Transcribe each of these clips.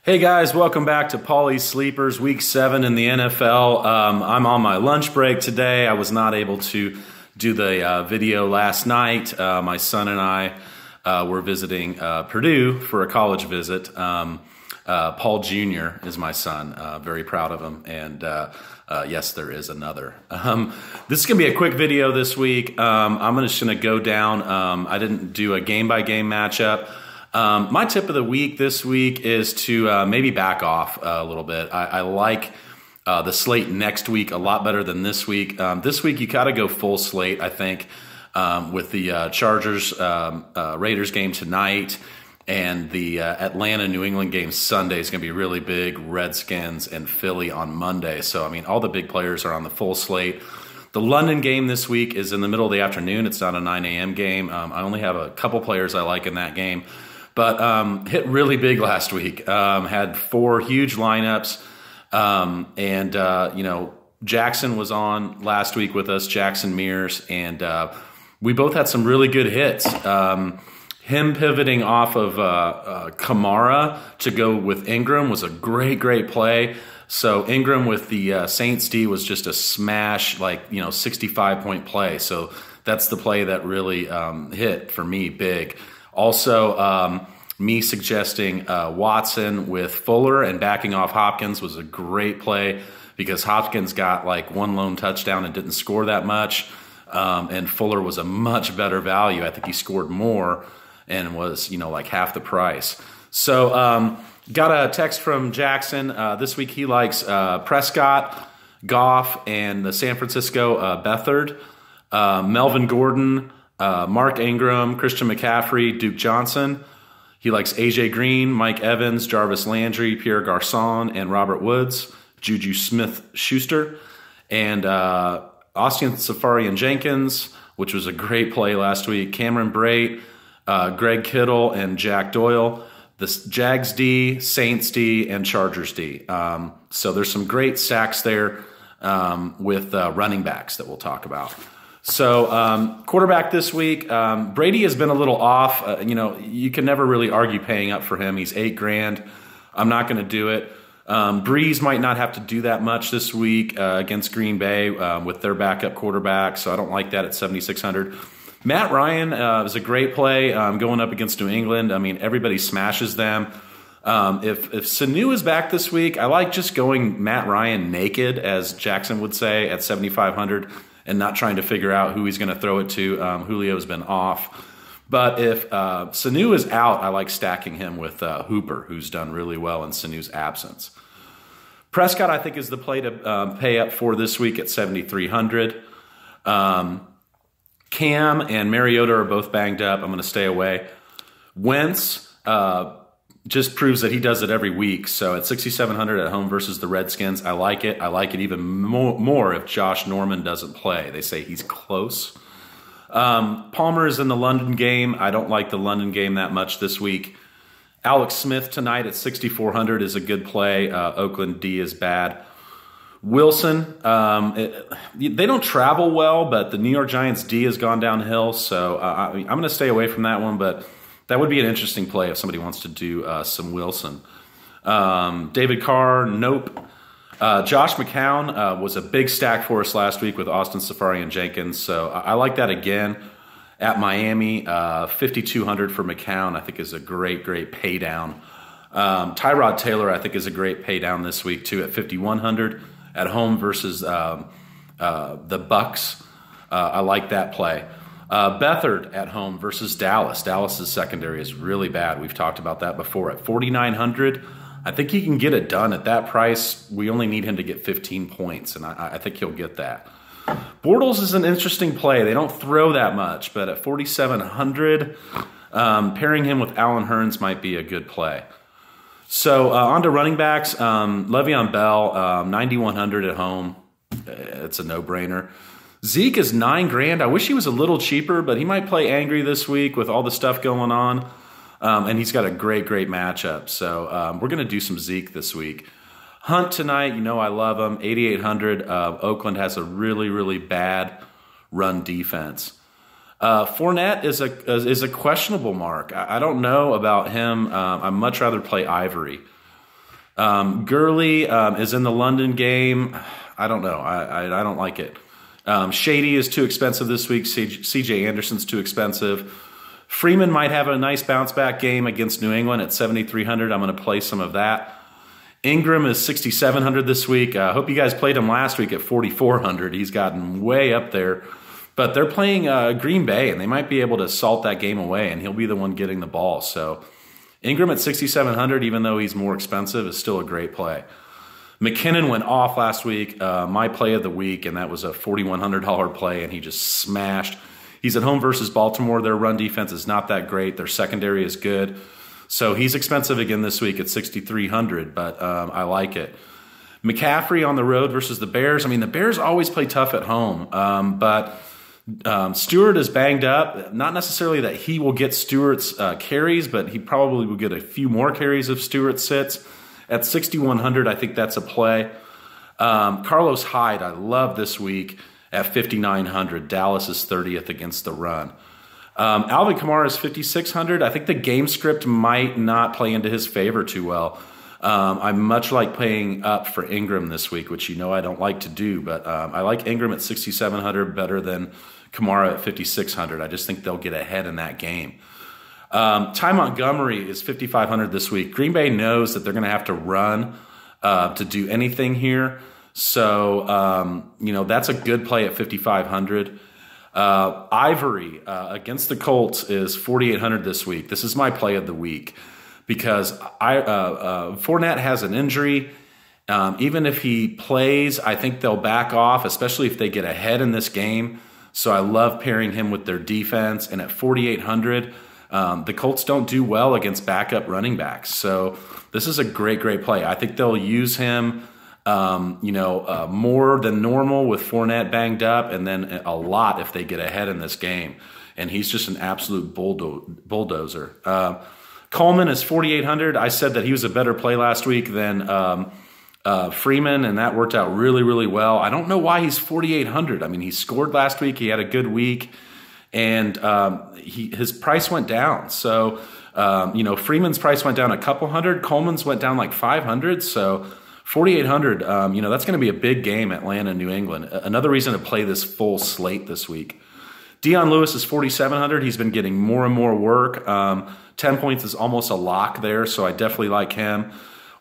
Hey guys, welcome back to Paulies Sleepers, week 7 in the NFL. I'm on my lunch break today. I was not able to do the video last night. My son and I were visiting Purdue for a college visit. Paul Jr. is my son. Very proud of him. And yes, there is another. This is going to be a quick video this week. I'm just going to go down. I didn't do a game-by-game matchup. My tip of the week this week is to maybe back off a little bit. I like the slate next week a lot better than this week. This week you got to go full slate, I think, with the Chargers Raiders game tonight and the Atlanta-New England game Sunday is going to be really big. Redskins and Philly on Monday. So, I mean, all the big players are on the full slate. The London game this week is in the middle of the afternoon. It's not a 9 a.m. game. I only have a couple players I like in that game. But hit really big last week. Had 4 huge lineups. Jackson was on last week with us, Jackson Mears, and we both had some really good hits. Him pivoting off of Kamara to go with Ingram was a great play. So Ingram with the Saints D was just a smash, 65-point play. So that's the play that really hit for me big. Also, me suggesting Watson with Fuller and backing off Hopkins was a great play because Hopkins got one lone touchdown and didn't score that much. And Fuller was a much better value. I think he scored more and was, half the price. So got a text from Jackson. This week he likes Prescott, Goff, and the San Francisco Beathard, Melvin Gordon, Mark Ingram, Christian McCaffrey, Duke Johnson. He likes A.J. Green, Mike Evans, Jarvis Landry, Pierre Garçon, and Robert Woods, Juju Smith-Schuster, and Austin Safarian-Jenkins, which was a great play last week, Cameron Brate, Greg Kittle, and Jack Doyle, the Jags D, Saints D, and Chargers D. So there's some great stacks there with running backs that we'll talk about. So quarterback this week, Brady has been a little off. You can never really argue paying up for him. He's $8,000. I'm not going to do it. Breeze might not have to do that much this week against Green Bay with their backup quarterback, so I don't like that at 7,600. Matt Ryan is a great play going up against New England. I mean, everybody smashes them. If Sanu is back this week, I like just going Matt Ryan naked, as Jackson would say, at 7,500. And not trying to figure out who he's going to throw it to. Julio's been off. But if Sanu is out, I like stacking him with Hooper, who's done really well in Sanu's absence. Prescott, I think, is the play to pay up for this week at 7,300. Cam and Mariota are both banged up. I'm going to stay away. Wentz just proves that he does it every week. So at 6,700 at home versus the Redskins, I like it. I like it even more if Josh Norman doesn't play. They say he's close. Palmer is in the London game. I don't like the London game that much this week. Alex Smith tonight at 6,400 is a good play. Oakland D is bad. Wilson, they don't travel well, but the New York Giants D has gone downhill. So I'm going to stay away from that one, but that would be an interesting play if somebody wants to do some Wilson. David Carr, nope. Josh McCown was a big stack for us last week with Austin Safarian-Jenkins, so I like that again. At Miami, 5,200 for McCown I think is a great pay down. Tyrod Taylor I think is a great pay down this week too at 5,100 at home versus the Bucks. I like that play. Beathard at home versus Dallas. Dallas's secondary is really bad. We've talked about that before. At 4,900, I think he can get it done at that price. We only need him to get 15 points, and I think he'll get that. Bortles is an interesting play. They don't throw that much, but at 4,700, pairing him with Allen Hurns might be a good play. So on to running backs. Le'Veon Bell, 9,100 at home. It's a no-brainer. Zeke is $9,000. I wish he was a little cheaper, but he might play angry this week with all the stuff going on. And he's got a great matchup. So we're going to do some Zeke this week. Hunt tonight, I love him. 8,800. Oakland has a really bad run defense. Fournette is a questionable mark. I don't know about him. I'd much rather play Ivory. Gurley is in the London game. I don't know. I don't like it. Shady is too expensive this week. CJ Anderson's too expensive. Freeman might have a nice bounce back game against New England at 7,300. I'm going to play some of that. Ingram is 6,700 this week. I hope you guys played him last week at 4,400. He's gotten way up there. But they're playing Green Bay, and they might be able to salt that game away, and he'll be the one getting the ball. So Ingram at 6,700, even though he's more expensive, is still a great play. McKinnon went off last week, my play of the week, and that was a $4,100 play, and he just smashed. He's at home versus Baltimore. Their run defense is not that great. Their secondary is good. So he's expensive again this week at 6,300, but I like it. McCaffrey on the road versus the Bears. I mean, the Bears always play tough at home, but Stewart is banged up. Not necessarily that he will get Stewart's carries, but he probably will get a few more carries if Stewart sits. At 6,100, I think that's a play. Carlos Hyde, I love this week at 5,900. Dallas is 30th against the run. Alvin Kamara is 5,600. I think the game script might not play into his favor too well. I much like paying up for Ingram this week, which you know I don't like to do, but I like Ingram at 6,700 better than Kamara at 5,600. I just think they'll get ahead in that game. Ty Montgomery is 5,500 this week. Green Bay knows that they're going to have to run to do anything here. So, that's a good play at 5,500. Ivory against the Colts is 4,800 this week. This is my play of the week because Fournette has an injury. Even if he plays, I think they'll back off, especially if they get ahead in this game. So I love pairing him with their defense. And at 4,800, the Colts don't do well against backup running backs. So this is a great, great play. I think they'll use him more than normal with Fournette banged up, and then a lot if they get ahead in this game. And he's just an absolute bulldozer. Coleman is 4,800. I said that he was a better play last week than Freeman, and that worked out really, really well. I don't know why he's 4,800. I mean, he scored last week. He had a good week, and his price went down. So, Freeman's price went down a couple hundred. Coleman's went down like 500. So 4,800, that's going to be a big game, Atlanta, New England. Another reason to play this full slate this week. Dion Lewis is 4,700. He's been getting more and more work. 10 points is almost a lock there, so I definitely like him.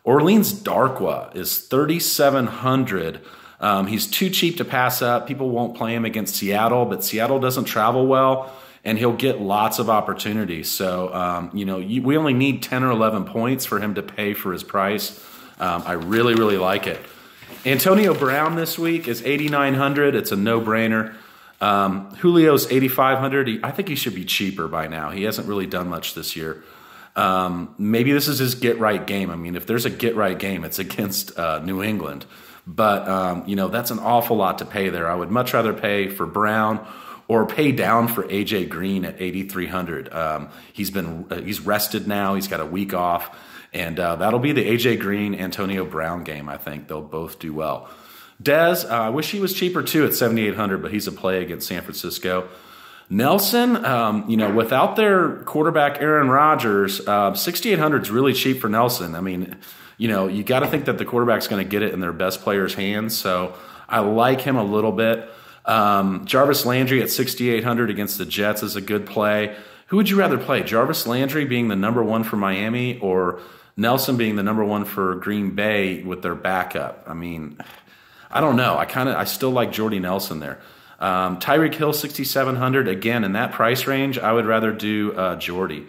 Orleans Darkwa is 3,700. He's too cheap to pass up. People won't play him against Seattle, but Seattle doesn't travel well, and he'll get lots of opportunities. So, we only need 10 or 11 points for him to pay for his price. I really, really like it. Antonio Brown this week is 8,900. It's a no-brainer. Julio's 8,500. I think he should be cheaper by now. He hasn't really done much this year. Maybe this is his get-right game. I mean, if there's a get-right game, it's against New England. But, that's an awful lot to pay there. I would much rather pay for Brown or pay down for A.J. Green at 8,300. He's rested now. He's got a week off. And that'll be the A.J. Green, Antonio Brown game, I think. They'll both do well. Dez, I wish he was cheaper too at 7,800, but he's a play against San Francisco. Nelson, without their quarterback Aaron Rodgers, 6,800 is really cheap for Nelson. I mean, you got to think that the quarterback's going to get it in their best player's hands. So I like him a little bit. Jarvis Landry at 6,800 against the Jets is a good play. Who would you rather play? Jarvis Landry being the number one for Miami or Nelson being the number one for Green Bay with their backup? I mean, I don't know. I still like Jordy Nelson there. Tyreek Hill, 6,700. Again, in that price range, I would rather do Jordy.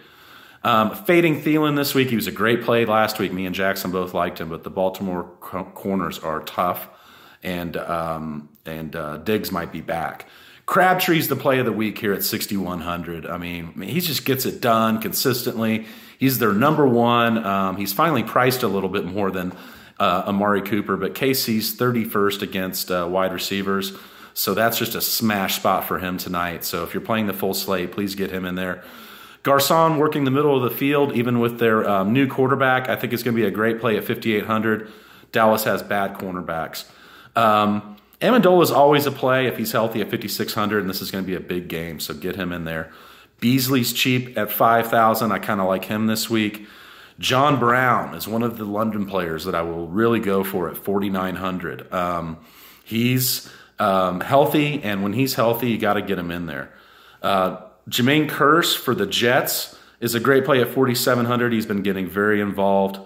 Fading Thielen this week. He was a great play last week. Me and Jackson both liked him, but the Baltimore corners are tough, and Diggs might be back. Crabtree's the play of the week here at 6,100. I mean, he just gets it done consistently. He's their number one. He's finally priced a little bit more than Amari Cooper, but KC's 31st against wide receivers. So that's just a smash spot for him tonight. So if you're playing the full slate, please get him in there. Garcon working the middle of the field, even with their new quarterback, I think it's going to be a great play at 5,800. Dallas has bad cornerbacks. Amendola is always a play if he's healthy at 5,600, and this is going to be a big game, so get him in there. Beasley's cheap at 5,000. I kind of like him this week. John Brown is one of the London players that I will really go for at 4,900. He's healthy, and when he's healthy, you got to get him in there. Jermaine Kearse for the Jets is a great play at 4,700. He's been getting very involved.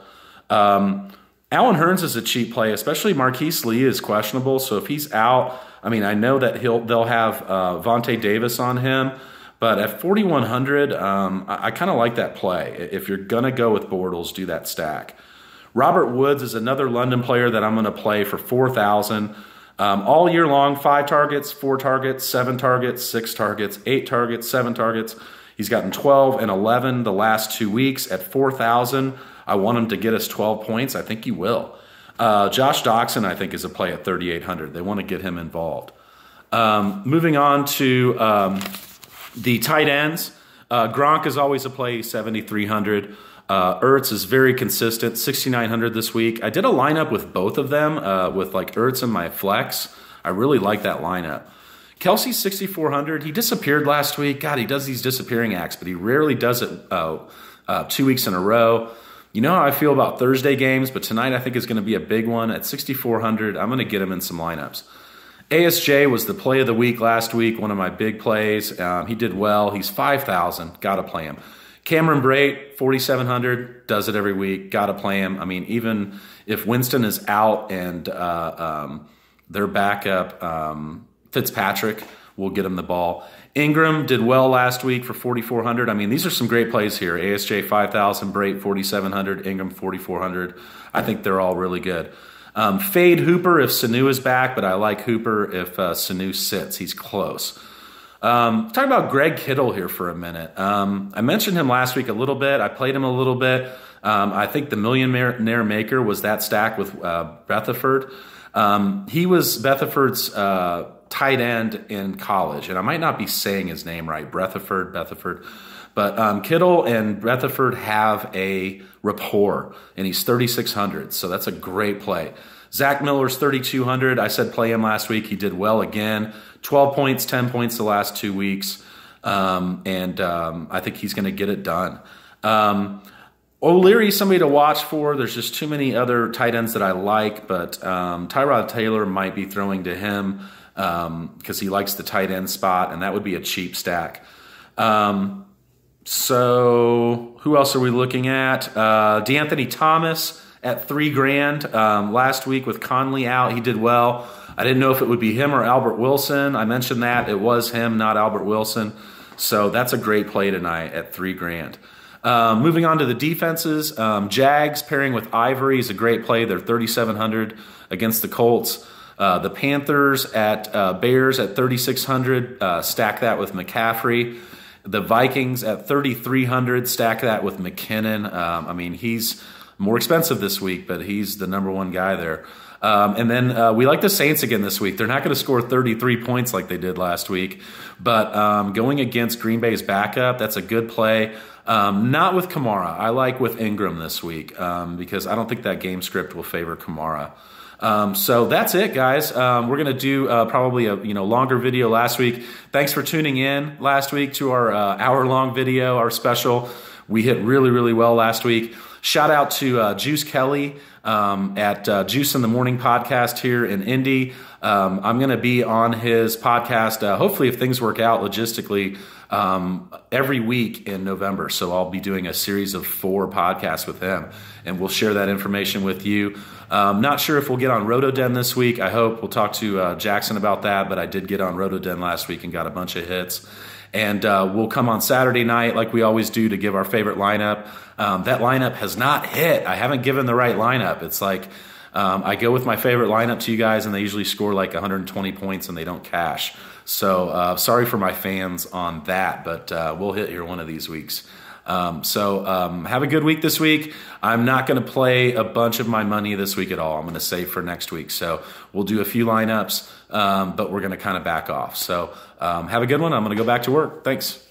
Allen Hurns is a cheap play, especially Marquise Lee is questionable. So if he's out, I mean, I know that they'll have Vontae Davis on him, but at 4,100, I kind of like that play. If you're going to go with Bortles, do that stack. Robert Woods is another London player that I'm going to play for 4,000. All year long, 5 targets, 4 targets, 7 targets, 6 targets, 8 targets, 7 targets. He's gotten 12 and 11 the last 2 weeks at 4,000. I want him to get us 12 points. I think he will. Josh Doxson, I think, is a play at 3,800. They want to get him involved. Moving on to the tight ends. Gronk is always a play, 7,300. Ertz is very consistent, 6,900 this week. I did a lineup with both of them, with like Ertz and my flex. I really like that lineup. Kelsey's 6,400. He disappeared last week. God, he does these disappearing acts, but he rarely does it 2 weeks in a row. You know how I feel about Thursday games, but tonight I think is going to be a big one. At 6,400, I'm going to get him in some lineups. ASJ was the play of the week last week, one of my big plays. He did well. He's 5,000. Got to play him. Cameron Brate, 4,700, does it every week. Got to play him. I mean, even if Winston is out and their backup, Fitzpatrick, will get him the ball. Ingram did well last week for 4,400. I mean, these are some great plays here. ASJ, 5,000, Brate, 4,700, Ingram, 4,400. I think they're all really good. Fade Hooper if Sanu is back, but I like Hooper if Sanu sits. He's close. Talk about Greg Kittle here for a minute. I mentioned him last week a little bit. I played him a little bit. I think the Millionaire Maker was that stack with Rutherford. He was Rutherford's tight end in college, and I might not be saying his name right, Rutherford. But Kittle and Rutherford have a rapport, and he's 3,600, so that's a great play. Zach Miller's 3,200. I said play him last week. He did well again. 12 points, 10 points the last 2 weeks, and I think he's going to get it done. O'Leary, somebody to watch for. There's just too many other tight ends that I like, but Tyrod Taylor might be throwing to him because he likes the tight end spot, and that would be a cheap stack. So who else are we looking at? DeAnthony Thomas at $3,000 last week with Conley out. He did well. I didn't know if it would be him or Albert Wilson. I mentioned that. It was him, not Albert Wilson. So that's a great play tonight at $3,000. Moving on to the defenses, Jags pairing with Ivory is a great play. They're 3,700 against the Colts. The Panthers at Bears at 3,600. Stack that with McCaffrey. The Vikings at 3,300. Stack that with McKinnon. I mean, he's more expensive this week, but he's the number one guy there. And then we like the Saints again this week. They're not going to score 33 points like they did last week, but going against Green Bay's backup, that's a good play. Not with Kamara. I like with Ingram this week because I don't think that game script will favor Kamara. So that's it, guys. We're going to do probably a longer video last week. Thanks for tuning in last week to our hour-long video, our special. We hit really, really well last week. Shout out to Juice Kelly at Juice in the Morning podcast here in Indy. I'm going to be on his podcast, hopefully if things work out logistically, every week in November. So I'll be doing a series of 4 podcasts with him, and we'll share that information with you. Not sure if we'll get on RotoDen this week. I hope. We'll talk to Jackson about that, but I did get on RotoDen last week and got a bunch of hits. And we'll come on Saturday night like we always do to give our favorite lineup. That lineup has not hit. I haven't given the right lineup. It's like I go with my favorite lineup to you guys, and they usually score like 120 points and they don't cash. So sorry for my fans on that, but we'll hit here one of these weeks. So have a good week this week. I'm not going to play a bunch of my money this week at all. I'm going to save for next week. So we'll do a few lineups, but we're going to kind of back off. So have a good one. I'm going to go back to work. Thanks.